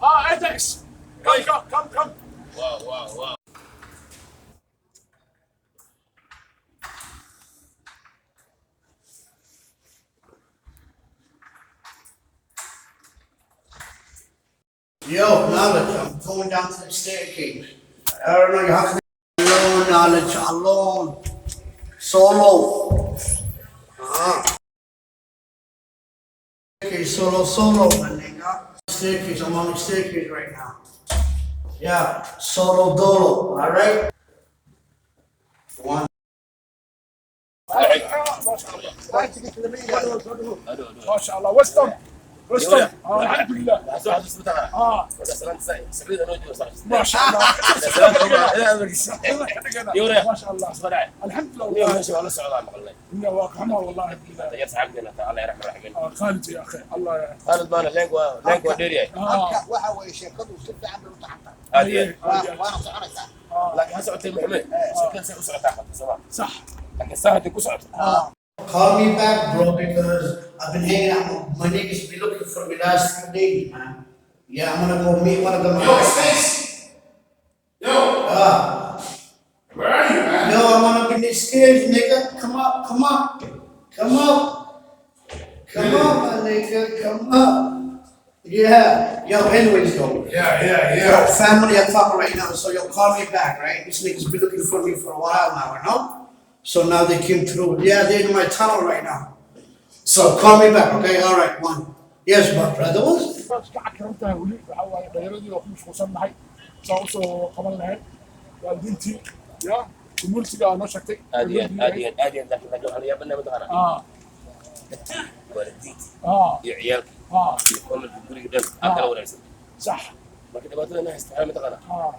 Ajax. Come. Wow. Yo, knowledge, I'm going down to the staircase. I don't know, you have to be alone, knowledge, alone. Solo. Solo, my nigga. Staircase, I'm on the staircase right now. Yeah, solo dolo, alright? One. ما شاء الله وستم الحمد لله ما شاء الله ما شاء الله الحمد لله إنه واقعنا والله خالد يا أخي الله خالد بانا لينكوا ديري وحوي شركته وشركة عملوا تحتها هذه وانا صعرتها لكن هسه محمد كان سيسرع تاخذ صح لكن ساعة تكسرت Call me back, bro, because I've been hanging out. My niggas be looking for me last few days, man. Yeah, I'm gonna go meet one of them. Yo, Space! Yo! Where are you, man? Yo, I'm on up in these stairs, nigga. Come up. Come up, my nigga. Come up. Yeah. Yo, anyways, though. Yeah. Yo, family, I'm talking right now, so yo, call me back, right? These niggas been looking for me for a while now, you know? So now they came through. Yeah, they're in my tunnel right now. So call me back, okay? All right, one. Yes, my brother was. كرمتها ولي وحاول غيرني وخمس وصل معي صوصو قبل نهاية والدنتي يا الملتقى أنا شكتي آديان لكن نجوا عليها بنا مدغنا والدتي يا عيالك يقوم بالقرية دم أكل ولا يسمع صح لكن تبغى لنا استعمال مدغنا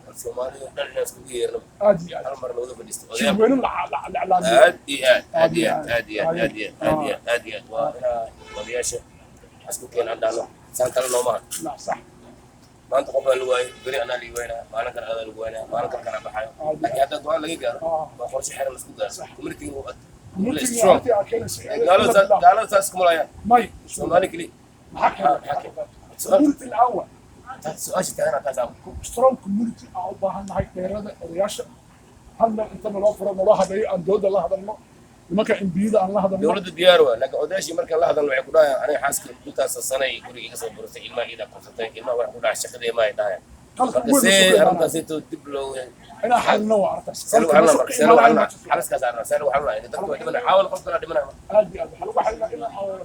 الصومالي وكل الناس كثير آدي مرة نوضع في الاستوديو شو وين آديان وأنا ودياشة أسكو كان عندنا سان كلا نومان لا صح ما أنت قبل الواي بري أنا اللي وينه ما أنا كان هذا الواي ما أنا كان بحاجة لكن هذا الدوام اللي جاره ما خلص حيرة مسكوت صح كمرتين وقت قالوا قالوا تاسكم ولا ماي سومالي كلي حكي سؤال الأول سؤال أنا كذا سترونج كوميونتي أو بها نهاية ديرة رياشة هل أنت ملافر الله هذا أن دود الله هذا الماء لما كان بيدا الله هذا الماء دولة دياره لكن أوداش يمرك الله هذا الماء يقولها أنا حاسك دوت السنة يقول يكسر برسي إلما إذا كنت إلما ويقولها الشكل ما يدايا سي أرنتا سيتو تبلو أنا حال نوع عرفت سلوا على حرس كذا سلوا على إذا تقول دمنا حاول قلت دمنا هذه حلو واحد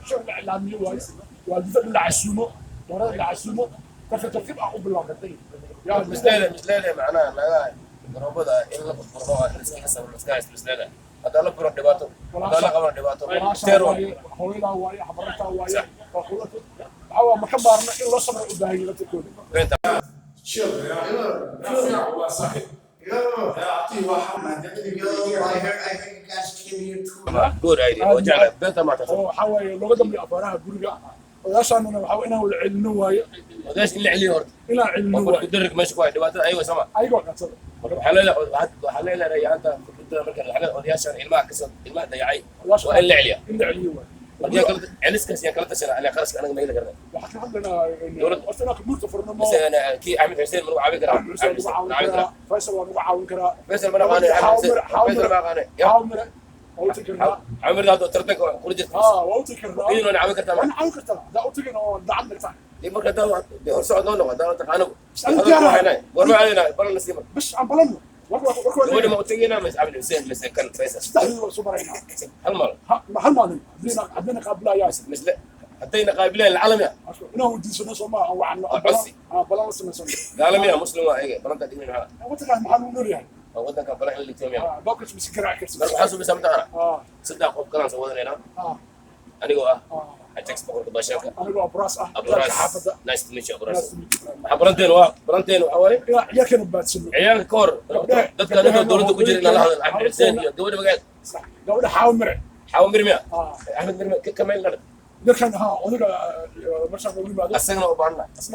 شغل إعلامي وايس والدته اللي عسومه ورا اللي عسومه ترتيب أقوم بالواقعين يا مش ليلة معناه لا ربنا إلا بالقرآن الرزق حسب المسكايس مش ليلة هذا لا برد دباتو هذا لا قمر دباتو تيرو هويلا وايا حبرتها وايا وقولته هو ما كبرنا إلا صبر قدامي لا تكون Chill, yeah. والله صحيح. أعطيه واحد. Yo, I heard you guys came here too. good idea وجعل بيتا ما تفهم حاول لو قدم لي أفرها برجع وياش أنا بحاول إنه العلم وايا وداش اللي عليه ورد إلى علم وقول وايا قدرك مش كويس دباتو أيوة سما أيوة كاتب حلال يا أنت كنت مركز حلال ودياش الماء كسر الماء ضيعي وإلا عليه إلا عليه يا كلت علسك يا كلت سنة على خرس أنا ما يقدر وحكي عندنا أصلا كبرت فرنا بس أنا كي أحمد حسين من عابد كرا فيصل ومعاون كرا فيصل من غاني فيصل ما غاني عامر أوتكرنا عمر هذا ترتك ورجت أوتكرنا إيه أنا عامل كرتا أنا عامل كرتا ده أوتكرنا ده عندك صح ليه مرة ده بيهرسوا عندنا ده تقانو هذا هنا ورمى علينا بلا نسيمة بس عم بلمنا وين ما أوتكينا مش عامل حسين بس كان فيصل استحيل سوبرينا هالمرة هالمرة عندنا قبلها يا مش لا حتى قابلين العالم يا إنه ودي سنة سما أو عن بس بلا سنة سما العالم يا مسلم إيه بلانتا دين هذا وتكلم محل نور يعني ودنا كان بلان اللي تيم يا باكش مسكر عكس بس حاسو بسمت أنا صدق أخوك كلام سووا لنا أنا جوا أتكس بقول كباشاك أنا جوا براس أبراس نايس تو ميت يو أبراس برانتين وحوالي يا كانوا باتسلو عيال كور دتك أنا دورته كجري إن الله عبد الحسين جود بقى صح جود حاول مرع مرمي أحمد مرمي كمان لنا لكن أنا مش هقول ما أسمع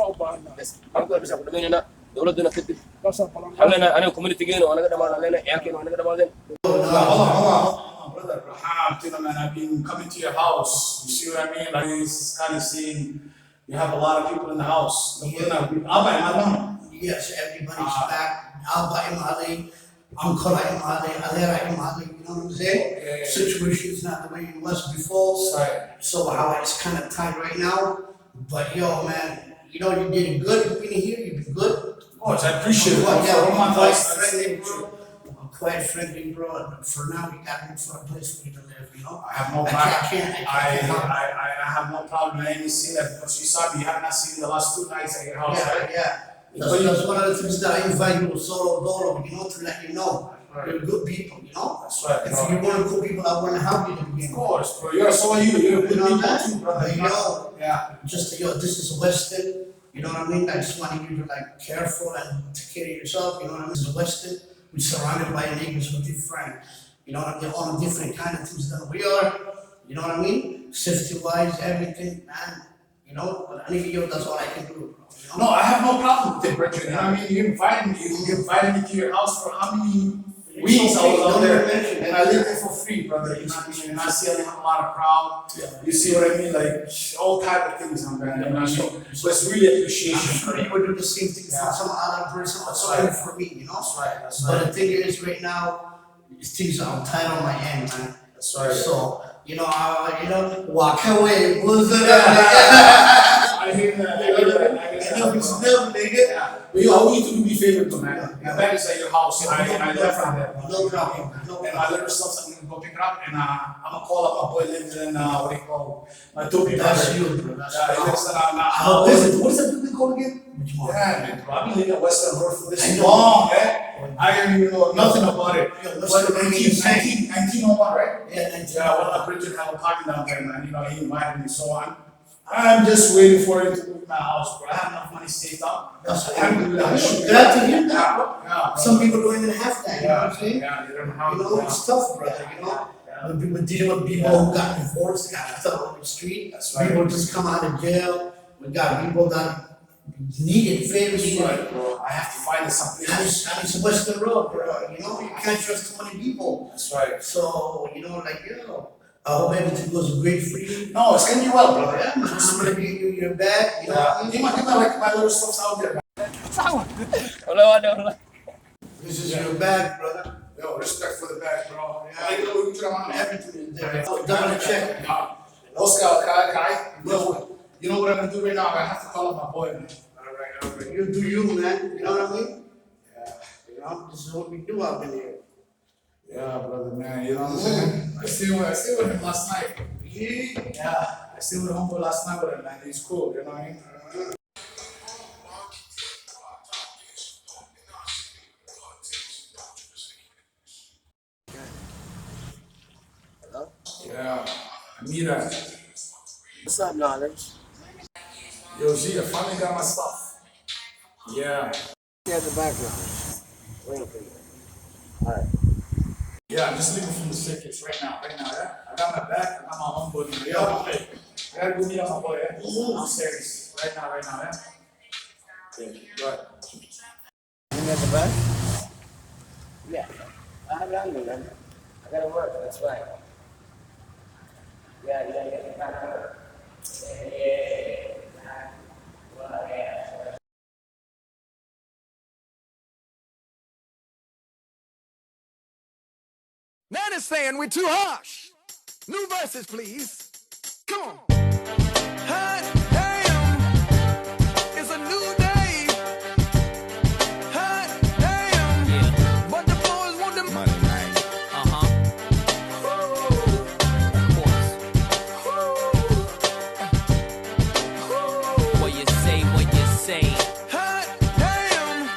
وبعنا بس أقول بس أقول مننا دولتنا كده حلنا أنا وكوميونتي جين وأنا قد ما علينا عيال كين وأنا قد ما علينا Brother Raham, man, I've been coming to your house. You see what I mean? Like this kind of seeing You have a lot of people in the house. I'll buy my mom. Yes, everybody's back. Abba Imali, Uncle Imali, Alera Imali, you know what I'm saying? Yeah. Situation's not the way it was before. Right. So how it's kind of tight right now. But yo, man, you know, you did good. You've been here, you've been good. Of course, I appreciate it. Well, yeah, For all my I'm quite voice, friendly, bro. I'm quite friendly, bro. But for now, you got to look for a place for you to live, you know? I have no I problem. can't I have no problem. I ain't seen that because you saw me. You have not seen the last 2 nights at your house, right? Yeah. That's one of the things that I invite you to Solo Dolo, you know, to let you know. You're good people, you know? That's right. If you want good people, I want to help you to begin Of with. course, bro. You're so you. You're a good You know people that? too, brother. But yo, Yeah. just yo, this is Western, you know what I mean? I just want you to like careful and take care of yourself, you know what I mean? This is Western, we're surrounded by neighbors who are different, you know what I mean? On different kind of things than we are, you know what I mean? Safety wise, everything, man, you know? But I need you, that's all I can do, bro. You know? No, I have no problem with it, Bridget. You know what I mean? You invited me. You invited me to your house for how many weeks I was out there, and I lived there for free, brother. You know what I mean? And I see a lot of crowd. You see what I mean? Like all type of things, man. You know what I mean? So it's really I'm appreciation. sure you would do the same thing for some other person, or something for me, you know? That's right. That's But the right. thing is, right now, things are tight on my end, man. That's right. So, walk away, what's I hear that. I hear that. I hear that. nigga. Yeah. But you always need to do me favor too, man. My bag is at your house. I left from there. No problem. No And my problem. little stuff, I'm gonna go pick it up, and I'm gonna call up my boy lives in what do you call my two people. That's you, bro. That's Yeah, he lives in What's that building called again? Which one? Yeah, man, bro. I've been living in Western Road for I this know. long, man. I didn't even know nothing about it. Yo, But Western Road is 1901, right? Yeah, 1901. Yeah, one of my Bridget had a party down there, man. You know, he invited me, so I'm just waiting for him to move to my house, bro. I have enough money saved up. That's I'm glad to hear that, bro. Yeah. Some people don't even have that, you know what I'm saying? Yeah, you don't have You know, it's tough, brother, you know? Yeah. When people deal with people who got divorced, got left out on the street, That's right. people just come out of jail. We got people that need it, very That's need right, it. bro. I have to find something. And it's Western Road, bro, you know? You can't trust too many people. That's right. So, I hope everything goes great for you. No, it's gonna be well, brother. Yeah, man, I'm gonna give you your bag, you know what I Yeah. mean? Give my little stuff's out there, man. Wala. This is your bag, brother. Yo, respect for the bag, bro. Yeah, you know, Everything is there. Double check. Oscar, Kai, you know what I'm gonna do right now? I have to call up my boy, man. All right. You do you, man. You know what I mean? Yeah. You know, this is what we do out in here. Yeah, brother, man. You know what I'm saying? I stayed with him last night. Yeah, I stayed with homeboy last night with him, man. He's cool, you know what I mean? Hello? Yeah, Amira. What's up, knowledge? Yo, G, I finally got my stuff. Yeah. Yeah, the background. Wait for you. Alright. Yeah, I'm just leaving from the circus right now, yeah? I got my back, I got my homeboy. Yo, hey, I gotta go meet up my boy, yeah? I'm serious. Right now, yeah? Yeah, go ahead. You at the back? Yeah. I have it man. I gotta work, that's right. Yeah. Man is saying we're too harsh. New verses, please. Come on. Hot damn, it's a new day. Hot damn, yeah. But the boys want them money, man. What you say? Hot damn.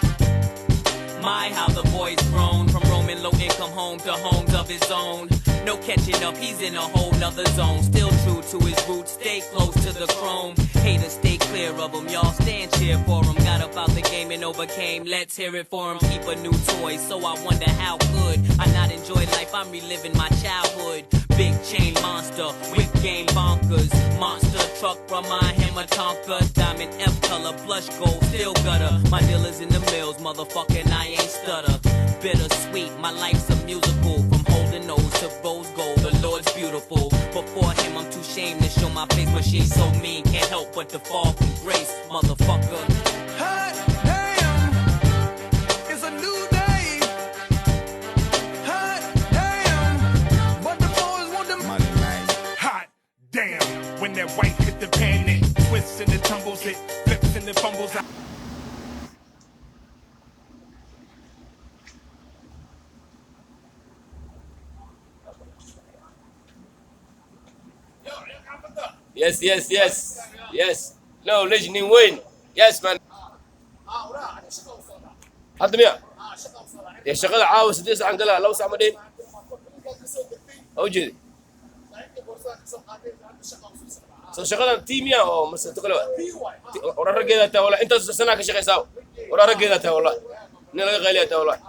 My, how the boy's grown from roaming low income home to homes of his own. No catching up, he's in a whole nother zone. Still true to his roots, stay close to the chrome. Haters stay clear of him, y'all stand cheer for him. Got up out the game and overcame, let's hear it for him. Keep a new toy, so I wonder how could I not enjoy life, I'm reliving my childhood. Big chain monster, whip game bonkers. Monster truck from my hammer Tonka. Diamond F color, blush gold, still gutter. My dealers in the mills, motherfucking I ain't stutter. Bittersweet, my life's a musical. From holding nose to rose gold, the Lord's beautiful. Before him, I'm too shamed to show my face. but she's so mean, can't help but to fall from grace, motherfucker. Hot damn, it's a new day. Hot damn, but the boys want the money, man. Hot damn, when that white hit the pan, it twists and it tumbles, it flips and it fumbles. Yes. No, legend win. Yes, man. هذا مية. يا شغل عاوز ديس عن قلا لو سامدين. أوجد. سو شغل تيميا أو مثلا تقول ورا رجيلة تا ولا أنت سنة كشيء ساو ورا رجيلة تا ولا نلقى غالية تا ولا.